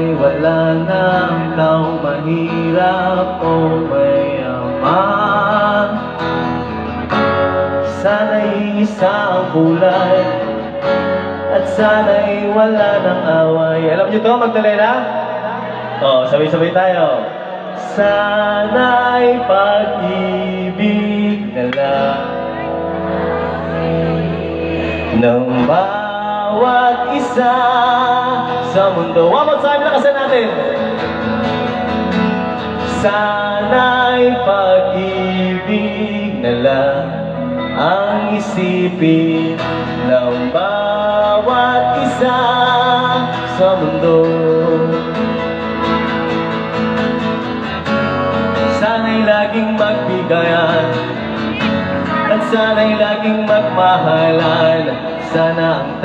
Sana'y wala ng taong mahirap o mayaman. Sana'y isa ang kulay at sana'y wala ng away. Alam niyo to, Magdalena? Sabay-sabay tayo. Sana'y pag-ibig na lang ng bawat isa sa mundo. One more time, lakasan natin. Sana'y pag-ibig na lang ang isipin ng bawat isa sa mundo. Sana'y laging magbigayan at sana'y laging magmahalan. Sana ang